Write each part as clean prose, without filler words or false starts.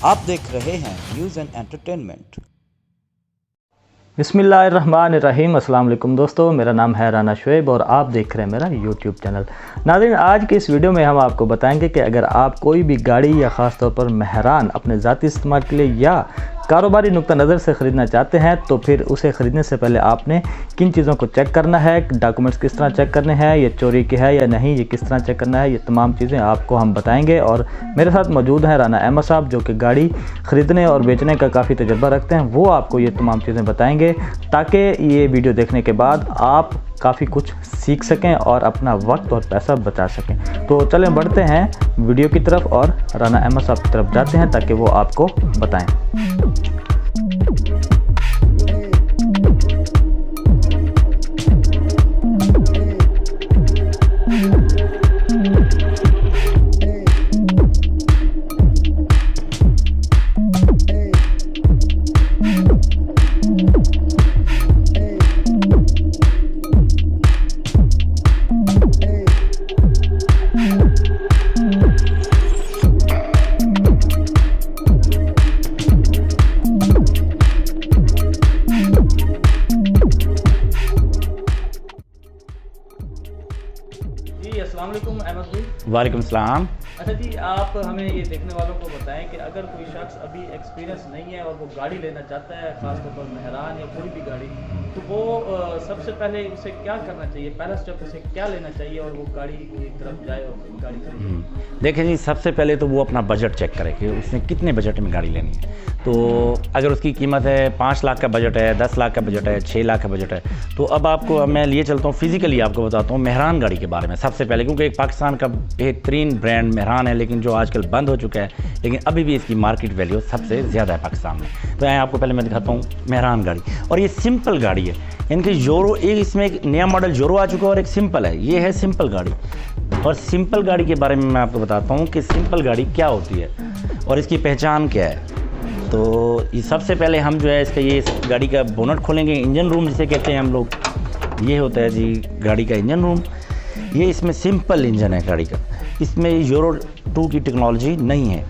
आप देख रहे हैं न्यूज़ एंड एंटरटेनमेंट। बिस्मिल्लाहिर्रहमानिर्रहीम। अस्सलाम वालेकुम दोस्तों, मेरा नाम है राना शुएब और आप देख रहे हैं मेरा यूट्यूब चैनल। नाज़रीन, आज के इस वीडियो में हम आपको बताएंगे कि अगर आप कोई भी गाड़ी या ख़ास तौर पर मेहरान अपने ज़ाती इस्तेमाल के लिए या कारोबारी नुक्ता नज़र से ख़रीदना चाहते हैं तो फिर उसे ख़रीदने से पहले आपने किन चीज़ों को चेक करना है, डॉक्यूमेंट्स किस तरह चेक करने हैं, ये चोरी के है या नहीं, ये किस तरह चेक करना है, ये तमाम चीज़ें आपको हम बताएंगे। और मेरे साथ मौजूद हैं राना अहमद साहब, जो कि गाड़ी ख़रीदने और बेचने का काफ़ी तजुर्बा रखते हैं। वो आपको ये तमाम चीज़ें बताएंगे ताकि ये वीडियो देखने के बाद आप काफ़ी कुछ सीख सकें और अपना वक्त और पैसा बचा सकें। तो चलें बढ़ते हैं वीडियो की तरफ और राना अहमद साहब की तरफ जाते हैं ताकि वो आपको बताएं। अस्सलाम वालेकुम अहमद भाई। वालेकुम सलाम। अच्छा जी, आप हमें ये देखने वालों को बताएं कि अगर कोई शख्स अभी एक्सपीरियंस नहीं है और वो गाड़ी लेना चाहता है, ख़ासतौर पर मेहरान या कोई भी गाड़ी, तो वो सबसे पहले उसे क्या करना चाहिए, पहला स्टेप उसे क्या लेना चाहिए और वो गाड़ी की तरफ जाए और गाड़ी खरीदे? देखें जी, सबसे पहले तो वो अपना बजट चेक करे कि उसने कितने बजट में गाड़ी लेनी है। तो अगर उसकी कीमत है 5 लाख का बजट है, 10 लाख का बजट है, 6 लाख का बजट है, तो अब आपको मैं लिए चलता हूँ फिज़िकली आपको बताता हूँ मेहरान गाड़ी के बारे में सबसे पहले, क्योंकि एक पाकिस्तान का बेहतरीन ब्रांड मेहरान है, लेकिन जो आजकल बंद हो चुका है, लेकिन अभी भी इसकी मार्केट वैल्यू सबसे ज़्यादा है पाकिस्तान में। तो यहाँ आपको पहले मैं दिखाता हूँ मेहरान गाड़ी, और ये सिंपल गाड़ी है। इनके यूरो एक इसमें एक नया मॉडल यूरो आ चुका है और एक सिंपल है, ये है सिंपल गाड़ी। और सिंपल गाड़ी के बारे में मैं आपको बताता हूँ कि सिंपल गाड़ी क्या होती है और इसकी पहचान क्या है। तो ये सबसे पहले हम जो है इसका ये गाड़ी का बोनट खोलेंगे, इंजन रूम जिसे कहते हैं हम लोग। ये होता है जी गाड़ी का इंजन रूम। ये इसमें सिंपल इंजन है गाड़ी का, इसमें यूरो 2 की टेक्नोलॉजी नहीं है।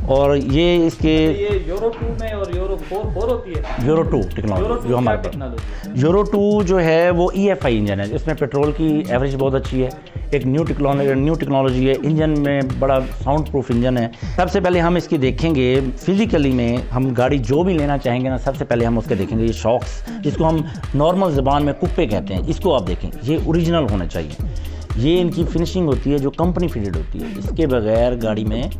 और ये इसके ये यूरो 2 में और यूरो 4 होती है। यूरो 2 टेक्नोलॉजी जो हमारे पास, यूरो 2 जो है वो EFI इंजन है, इसमें पेट्रोल की एवरेज बहुत अच्छी है। एक न्यू टेक्नोलॉजी है, इंजन में बड़ा साउंड प्रूफ इंजन है। सबसे पहले हम इसकी देखेंगे फिज़िकली में, हम गाड़ी जो भी लेना चाहेंगे ना, सबसे पहले हम उसके देखेंगे ये शॉक्स, जिसको हम नॉर्मल ज़बान में कुप्पे कहते हैं, इसको आप देखें, ये ओरिजिनल होने चाहिए। ये इनकी फिनिशिंग होती है जो कंपनी फिटेड होती है, इसके बगैर गाड़ी में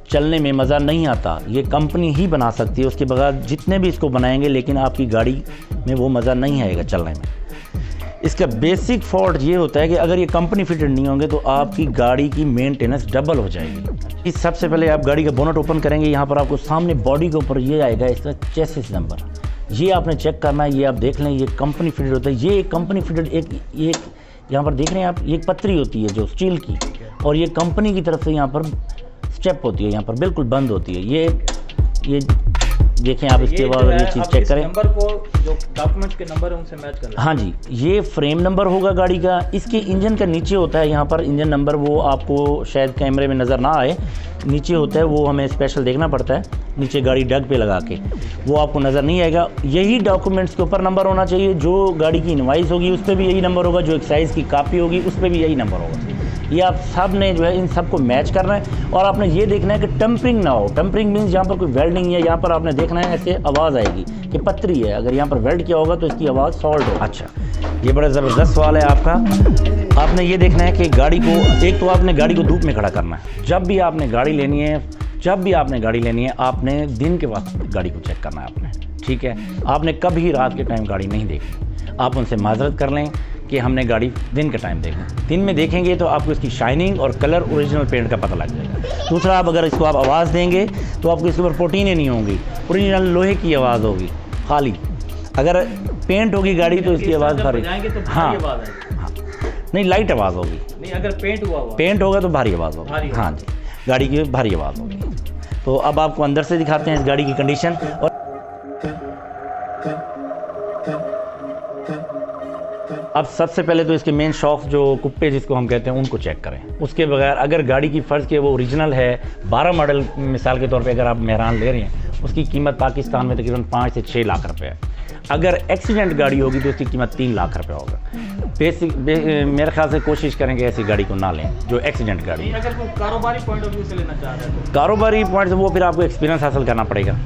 चलने में मज़ा नहीं आता। ये कंपनी ही बना सकती है, उसके बगैर जितने भी इसको बनाएंगे लेकिन आपकी गाड़ी में वो मज़ा नहीं आएगा चलने में। इसका बेसिक फॉल्ट ये होता है कि अगर ये कंपनी फिटेड नहीं होंगे तो आपकी गाड़ी की मेंटेनेंस डबल हो जाएगी। इस सबसे पहले आप गाड़ी का बोनट ओपन करेंगे, यहाँ पर आपको सामने बॉडी के ऊपर ये आएगा इसका चेसिस नंबर, ये आपने चेक करना है। ये आप देख लें, ये कंपनी फिटेड होता है। ये कंपनी फिटेड एक यहाँ पर देख रहे हैं आप, ये पतरी होती है जो स्टील की, और ये कंपनी की तरफ से यहाँ पर स्टेप होती है, यहाँ पर बिल्कुल बंद होती है। ये देखें आप, इसके बाद ये चीज़ चेक करें, नंबर को जो डॉक्यूमेंट्स के नंबर है उनसे मैच कर लें। हाँ जी, ये फ्रेम नंबर होगा गाड़ी का। इसके इंजन का नीचे होता है यहाँ पर इंजन नंबर, वो आपको शायद कैमरे में नज़र ना आए, नीचे होता है, वो हमें स्पेशल देखना पड़ता है नीचे गाड़ी डग पे लगा के, वो आपको नज़र नहीं आएगा। यही डॉक्यूमेंट्स के ऊपर नंबर होना चाहिए, जो गाड़ी की इनवाइस होगी उस पर भी यही नंबर होगा, जो एक्साइज़ की कापी होगी उस पर भी यही नंबर होगा। ये आप सब ने जो है इन सब को मैच करना है, और आपने ये देखना है कि टम्परिंग ना हो। टम्परिंग मीन्स यहाँ पर कोई वेल्डिंग है, यहाँ पर आपने देखना है ऐसे आवाज़ आएगी कि पतरी है, अगर यहाँ पर वेल्ड किया होगा तो इसकी आवाज़ सॉल्ट हो। अच्छा, ये बड़ा ज़बरदस्त सवाल है आपका। आपने ये देखना है कि गाड़ी को, एक तो आपने गाड़ी को धूप में खड़ा करना है। जब भी आपने गाड़ी लेनी है, आपने दिन के वक्त गाड़ी को चेक करना है आपने, ठीक है। आपने कभी रात के टाइम गाड़ी नहीं देखनी। आप उनसे माजरत कर लें कि हमने गाड़ी दिन के टाइम देखी। दिन में देखेंगे तो आपको इसकी शाइनिंग और कलर ओरिजिनल पेंट का पता लग जाएगा। दूसरा, आप अगर इसको आप आवाज़ देंगे तो आपको इसके ऊपर प्रोटीनें नहीं होंगी, ओरिजिनल लोहे की आवाज़ होगी खाली। अगर पेंट होगी गाड़ी तो इसकी आवाज़ भारी, हाँ नहीं लाइट आवाज़ होगी, नहीं अगर पेंट होगा तो भारी आवाज़ होगी, हाँ जी गाड़ी की भारी आवाज़ होगी। तो अब आपको अंदर से दिखाते हैं इस गाड़ी की कंडीशन। और अब सबसे पहले तो इसके मेन शॉक्स जो कुप्पे जिसको हम कहते हैं उनको चेक करें। उसके बगैर अगर गाड़ी की फ़र्ज़ के वो ओरिजिनल है, 12 मॉडल मिसाल के तौर पे अगर आप मेहरान ले रहे हैं, उसकी कीमत पाकिस्तान में तकरीबन 5 से 6 लाख रुपए है। अगर एक्सीडेंट गाड़ी होगी तो उसकी कीमत 3 लाख रुपए होगा। मेरे ख्याल से कोशिश करेंगे ऐसी गाड़ी को ना लें जो एक्सीडेंट गाड़ी है। अगर कारोबारी पॉइंट ऑफ व्यू से लेना चाह रहे हैं तो कारोबारी पॉइंट से वो फिर आपको एक्सपीरियंस हासिल करना पड़ेगा।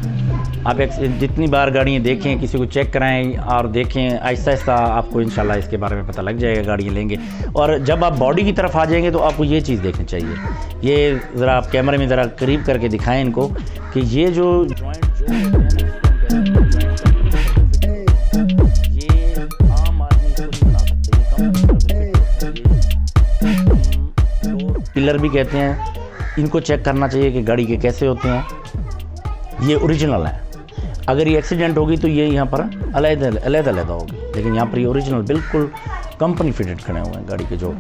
आप जितनी बार गाड़ियाँ देखें, किसी को चेक कराएं और देखें, आहिस्ता आहिस्ता आपको इंशाल्लाह इसके बारे में पता लग जाएगा, गाड़ियाँ लेंगे। और जब आप बॉडी की तरफ आ जाएंगे तो आपको ये चीज़ देखनी चाहिए। ये ज़रा आप कैमरे में ज़रा करीब करके दिखाएं इनको कि ये जो जॉइंट ये आम आदमी इसको नहीं बना सकते। पिलर भी कहते हैं, इनको चेक करना चाहिए कि गाड़ी के कैसे होते हैं। ये ओरिजिनल है। अगर ये एक्सीडेंट होगी तो ये यहाँ पर अलग होगी, लेकिन यहाँ पर ये ओरिजिनल बिल्कुल कंपनी फिटेड खड़े हुए हैं गाड़ी के। जो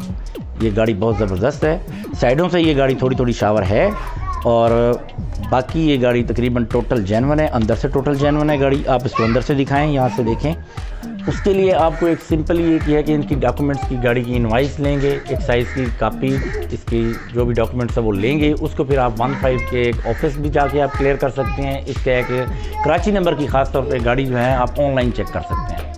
ये गाड़ी बहुत ज़बरदस्त है। साइडों से ये गाड़ी थोड़ी थोड़ी शावर है और बाकी ये गाड़ी तकरीबन टोटल जेन्युइन है। अंदर से टोटल जेन्युइन है गाड़ी। आप इसको अंदर से दिखाएं, यहाँ से देखें। उसके लिए आपको एक सिंपल ये किया है कि इनकी डॉक्यूमेंट्स की, गाड़ी की इनवाइस लेंगे, एक साइज़ की कापी, इसकी जो भी डॉक्यूमेंट्स है वो लेंगे। उसको फिर आप 15 के एक ऑफिस भी जाके आप क्लियर कर सकते हैं। इसका एक कराची नंबर की ख़ास तौर पे गाड़ी जो है आप ऑनलाइन चेक कर सकते हैं।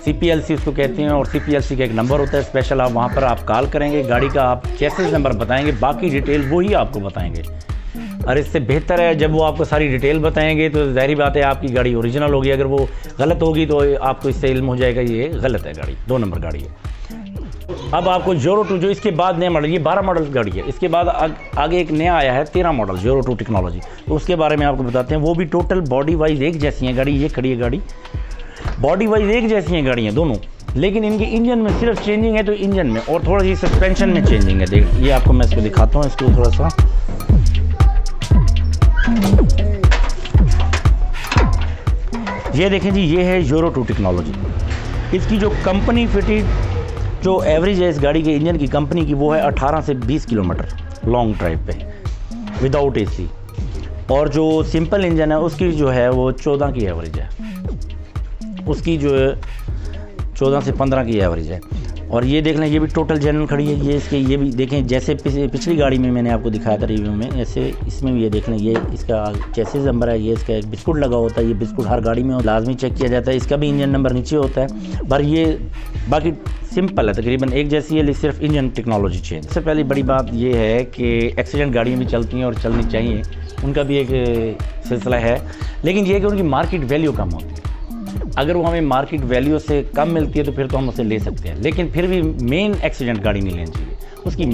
CPLC उसको कहते हैं और CPLC का एक नंबर होता है स्पेशल। आप वहाँ पर आप कॉल करेंगे, गाड़ी का आप चेसिस नंबर बताएंगे, बाकी डिटेल वो ही आपको बताएंगे। और इससे बेहतर है जब वो आपको सारी डिटेल बताएंगे तो ज़ाहिर बात है आपकी गाड़ी ओरिजिनल होगी। अगर वो गलत होगी तो आपको इससे इल्म हो जाएगा ये गलत है गाड़ी, 2 नंबर गाड़ी है। अब आपको ज़ीरो टू, जो इसके बाद नया मॉडल, ये 12 मॉडल गाड़ी है। इसके बाद आगे एक नया आया है 13 मॉडल ज़ीरो टू टेक्नोलॉजी। तो उसके बारे में आपको बताते हैं। वो भी टोटल बॉडी वाइज एक जैसी है गाड़ी। ये खड़ी है गाड़ी, बॉडी वाइज एक जैसी हैं गाड़ियाँ दोनों, लेकिन इनके इंजन में सिर्फ चेंजिंग है तो इंजन में, और थोड़ा सी सस्पेंशन में चेंजिंग है। देख, ये आपको मैं इसको दिखाता हूँ, इसको थोड़ा सा। ये देखें जी, ये है ज़ीरो टू टेक्नोलॉजी। इसकी जो कंपनी फिटेड जो एवरेज है इस गाड़ी के इंजन की कंपनी की, वो है 18 से 20 किलोमीटर लॉन्ग ड्राइव पे विदाउट AC। और जो सिंपल इंजन है उसकी जो है वो 14 की एवरेज है। उसकी जो है 14 से 15 की एवरेज है। और ये देख लें, ये भी टोटल जेन्युइन खड़ी है। ये इसके ये भी देखें, जैसे पिछली गाड़ी में मैंने आपको दिखाया था रिव्यू में, ऐसे इसमें भी ये देख लें, ये इसका चेसिस नंबर है। ये इसका एक बिस्कुट लगा होता है, ये बिस्कुट हर गाड़ी में लाजमी चेक किया जाता है। इसका भी इंजन नंबर नीचे होता है। पर ये बाकी सिंपल है, तकरीबन एक जैसी है, सिर्फ इंजन टेक्नोलॉजी चेंज। सबसे पहली बड़ी बात ये है कि एक्सीडेंट गाड़ियाँ भी चलती हैं और चलनी चाहिए, उनका भी एक सिलसिला है। लेकिन ये कि उनकी मार्केट वैल्यू कम होती है। अगर वो हमें मार्केट वैल्यू से कम मिलती है तो फिर तो हम उसे ले सकते हैं, लेकिन फिर भी मेन एक्सीडेंट गाड़ी नहीं लेनी चाहिए। उसकी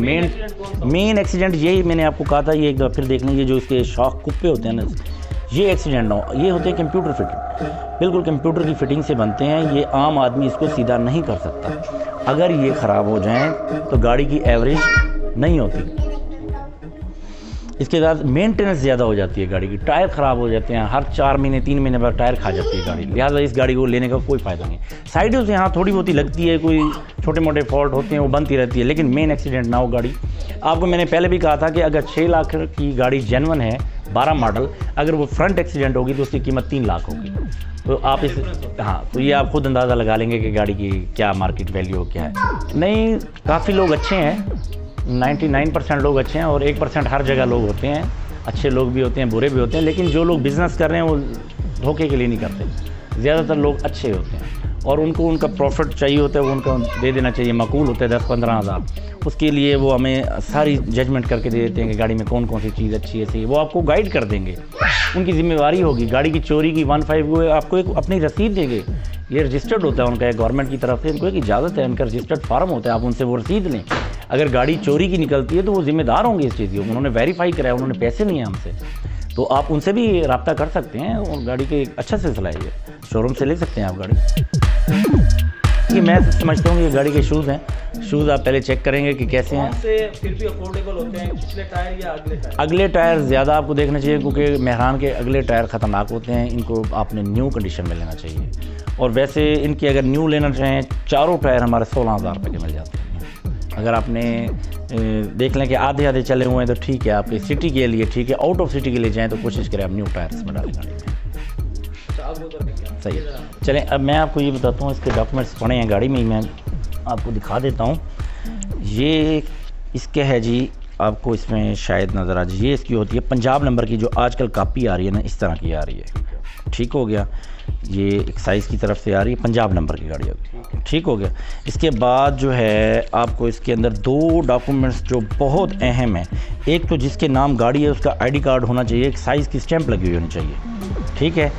मेन एक्सीडेंट यही मैंने आपको कहा था। ये एक बार फिर देख लें, ये जो इसके शॉक कुप्पे होते हैं ना, ये एक्सीडेंट ना हो। ये होते हैं कंप्यूटर फिटेड, बिल्कुल कंप्यूटर की फिटिंग से बनते हैं। ये आम आदमी इसको सीधा नहीं कर सकता। अगर ये ख़राब हो जाएँ तो गाड़ी की एवरेज नहीं होती। इसके बाद मेंटेनेंस ज़्यादा हो जाती है गाड़ी की, टायर ख़राब हो जाते हैं, हर 4 महीने 3 महीने बाद टायर खा जाती है गाड़ी। लिहाजा इस गाड़ी को लेने का कोई फ़ायदा नहीं। साइडों से हाँ थोड़ी बहुत ही लगती है, कोई छोटे मोटे फॉल्ट होते हैं वो बनती रहती है, लेकिन मेन एक्सीडेंट ना हो गाड़ी। आपको मैंने पहले भी कहा था कि अगर 6 लाख की गाड़ी जेन्युइन है 12 मॉडल, अगर वो फ्रंट एक्सीडेंट होगी तो उसकी कीमत 3 लाख होगी। तो आप इस तो ये आप खुद अंदाज़ा लगा लेंगे कि गाड़ी की क्या मार्केट वैल्यू क्या है। नहीं, काफ़ी लोग अच्छे हैं, 99% लोग अच्छे हैं और 1% हर जगह लोग होते हैं। अच्छे लोग भी होते हैं, बुरे भी होते हैं, लेकिन जो लोग बिज़नेस कर रहे हैं वो धोखे के लिए नहीं करते। ज़्यादातर लोग अच्छे होते हैं और उनको उनका प्रॉफिट चाहिए होता है, वो उनको दे देना चाहिए। माकूल होता है 10-15 हज़ार, उसके लिए वो हमें सारी जजमेंट करके दे देते हैं कि गाड़ी में कौन कौन सी चीज़ अच्छी है, सही। वो आपको गाइड कर देंगे, उनकी जिम्मेवारी होगी। गाड़ी की चोरी की 15 वो आपको एक अपनी रसीद देंगे। ये रजिस्टर्ड होता है उनका, एक गवर्नमेंट की तरफ से इनको एक इजाज़त है, उनका रजिस्टर्ड फार्म होता है, आप उनसे वो रसीद लें। अगर गाड़ी चोरी की निकलती है तो वो जिम्मेदार होंगे इस चीज़ की, उन्होंने वेरीफाई कराया, उन्होंने पैसे लिए हमसे, तो आप उनसे भी रब्ता कर सकते हैं। और गाड़ी के अच्छा सिलसिला है, ये शोरूम से ले सकते हैं आप गाड़ी। ये मैं समझता हूँ कि ये गाड़ी के शूज़ हैं। शूज़ आप पहले चेक करेंगे कि कैसे हैं। फिर भी अफोर्डेबल होते हैं, पिछले टायर या अगले टायर? अगले टायर ज़्यादा आपको देखना चाहिए, क्योंकि मेहरान के अगले टायर ख़तरनाक होते हैं। इनको आपने न्यू कंडीशन में लेना चाहिए। और वैसे इनके अगर न्यू लेना चाहें, चारों टायर हमारे 16,000 रुपये के मिल जाते हैं। अगर आपने देख लें कि आधे आधे चले हुए हैं तो ठीक है, आपके सिटी के लिए ठीक है। आउट ऑफ सिटी के लिए जाएँ तो कोशिश करें आप न्यू टायर्स में डालें गाड़ी में, सही है। चलें, अब मैं आपको ये बताता हूँ, इसके डॉक्यूमेंट्स पड़े हैं गाड़ी में ही। मैं आपको दिखा देता हूँ। ये इसके है जी, आपको इसमें शायद नज़र आ जाए, ये इसकी होती है पंजाब नंबर की, जो आजकल कापी आ रही है ना, इस तरह की आ रही है। ठीक हो गया, ये एक साइज़ की तरफ से आ रही है, पंजाब नंबर की गाड़ी होगी। ठीक हो गया। इसके बाद जो है आपको इसके अंदर 2 डॉक्यूमेंट्स जो बहुत अहम है, एक तो जिसके नाम गाड़ी है उसका आईडी कार्ड होना चाहिए, एक साइज़ की स्टैंप लगी हुई होनी चाहिए, ठीक है,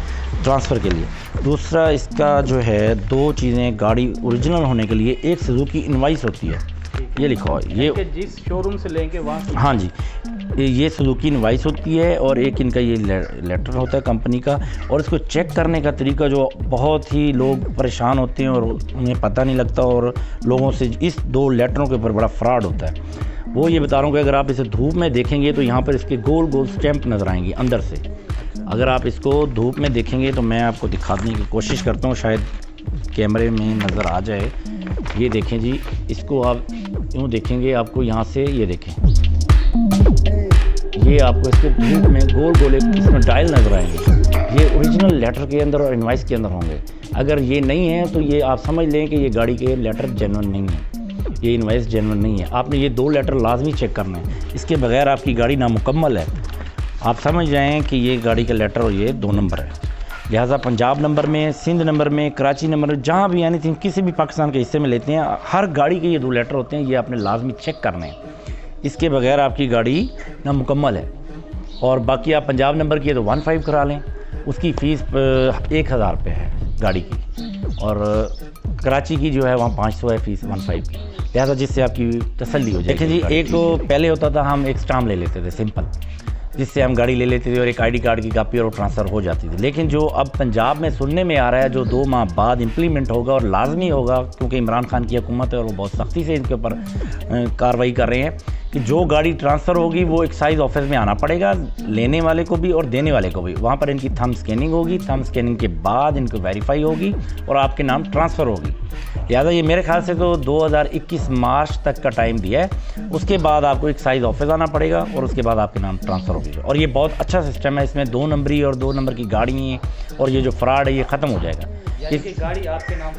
ट्रांसफ़र के लिए। दूसरा इसका जो है 2 चीज़ें गाड़ी ओरिजिनल होने के लिए, एक सुजुकी इनवाइस होती है, ये लिखा है, ये जिस शोरूम से लेंगे वहाँ, हाँ जी, ये सुजुकी इनवाइस होती है, और एक इनका ये लेटर होता है कंपनी का। और इसको चेक करने का तरीका जो बहुत ही लोग परेशान होते हैं और उन्हें पता नहीं लगता, और लोगों से इस 2 लेटरों के ऊपर बड़ा फ्रॉड होता है। वो ये बता रहा हूँ कि अगर आप इसे धूप में देखेंगे तो यहाँ पर इसके गोल गोल स्टैंप नज़र आएंगी अंदर से। अगर आप इसको धूप में देखेंगे तो मैं आपको दिखाने की कोशिश करता हूँ, शायद कैमरे में नज़र आ जाए। ये देखें जी, इसको आप यूँ देखेंगे, आपको यहाँ से ये देखें, ये आपको इसके धूप में गोल गोल इसमें डायल नज़र आएंगे। ये ओरिजिनल लेटर के अंदर और इनवाइस के अंदर होंगे। अगर ये नहीं है तो ये आप समझ लें कि ये गाड़ी के लेटर जेन्युइन नहीं है, ये इनवाइस जेन्युइन नहीं है। आपने ये 2 लेटर लाजमी चेक करने हैं, इसके बगैर आपकी गाड़ी नामुकम्मल है। आप समझ जाएँ कि ये गाड़ी का लेटर और ये 2 नंबर है। लिहाजा पंजाब नंबर में, सिंध नंबर में, कराची नंबर में, जहाँ भी यानी किसी भी पाकिस्तान के हिस्से में लेते हैं, हर गाड़ी के ये 2 लेटर होते हैं, ये आपने लाजमी चेक करने हैं। इसके बगैर आपकी गाड़ी नामुकम्मल है। और बाकी आप पंजाब नंबर की है तो 15 करा लें, उसकी फ़ीस 1000 रुपये है गाड़ी की, और कराची की जो है वहाँ 500 है फ़ीस 15 की। लिहाजा जिससे आपकी तसल्ली हो जाए। देखिए जी, एक तो पहले होता था हम एक स्टाम्प ले लेते थे सिंपल, जिससे हम गाड़ी ले लेते थे और एक आईडी कार्ड की कापी और ट्रांसफ़र हो जाती थी। लेकिन जो अब पंजाब में सुनने में आ रहा है, जो 2 माह बाद इम्प्लीमेंट होगा और लाजमी होगा, क्योंकि इमरान खान की हुकूमत है और वो बहुत सख्ती से इनके ऊपर कार्रवाई कर रहे हैं, कि जो गाड़ी ट्रांसफ़र होगी वो एक्साइज ऑफिस में आना पड़ेगा, लेने वाले को भी और देने वाले को भी। वहाँ पर इनकी थंब स्कैनिंग होगी, थंब स्कैनिंग के बाद इनको वेरीफाई होगी और आपके नाम ट्रांसफ़र होगी। लिहाजा ये मेरे ख्याल से तो 2021 मार्च तक का टाइम दिया है। उसके बाद आपको एक्साइज ऑफिस आना पड़ेगा और उसके बाद आपके नाम ट्रांसफ़र होगी। और ये बहुत अच्छा सिस्टम है, इसमें 2 नंबरी और 2 नंबर की गाड़ी हैं, और ये जो फ्रॉड है ये ख़त्म हो जाएगा। यानी गाड़ी आपके नाम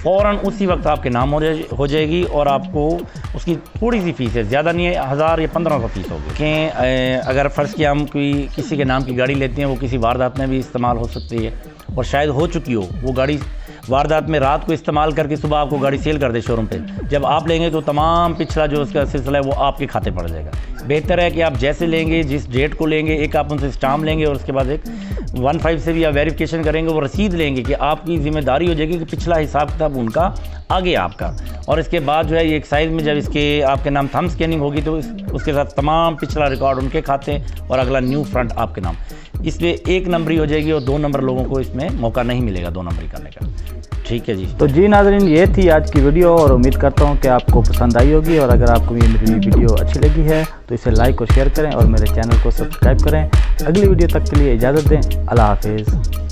फ़ौरन उसी वक्त आपके नाम हो जाएगी, और आपको उसकी थोड़ी सी फ़ीस है, ज़्यादा नहीं है, 1000 या 1500 फ़ीस होगी। कि अगर फ़र्ज़ किया हम कोई किसी के नाम की गाड़ी लेते हैं, वो किसी वारदात में भी इस्तेमाल हो सकती है, और शायद हो चुकी हो वो गाड़ी वारदात में, रात को इस्तेमाल करके सुबह आपको गाड़ी सेल कर दे शोरूम पे। जब आप लेंगे तो तमाम पिछला जो उसका सिलसिला है वो आपके खाते पड़ जाएगा। बेहतर है कि आप जैसे लेंगे, जिस डेट को लेंगे, एक आप उनसे स्टाम्प लेंगे और उसके बाद एक 15 से भी आप वेरिफिकेशन करेंगे, वो रसीद लेंगे कि आपकी ज़िम्मेदारी हो जाएगी कि पिछला हिसाब किताब उनका, आगे आपका। और इसके बाद जो है ये एक्साइज में जब इसके आपके नाम थंब स्कैनिंग होगी तो उसके साथ तमाम पिछला रिकॉर्ड उनके खाते और अगला न्यू फ्रंट आपके नाम। इसमें 1 नंबरी हो जाएगी और 2 नंबर लोगों को इसमें मौका नहीं मिलेगा 2 नंबरी करने का। ठीक है जी। तो जी नाज़रीन, ये थी आज की वीडियो, और उम्मीद करता हूँ कि आपको पसंद आई होगी। और अगर आपको ये मेरी वीडियो अच्छी लगी है तो इसे लाइक और शेयर करें और मेरे चैनल को सब्सक्राइब करें। अगली वीडियो तक के लिए इजाज़त दें। अल्लाह हाफिज़।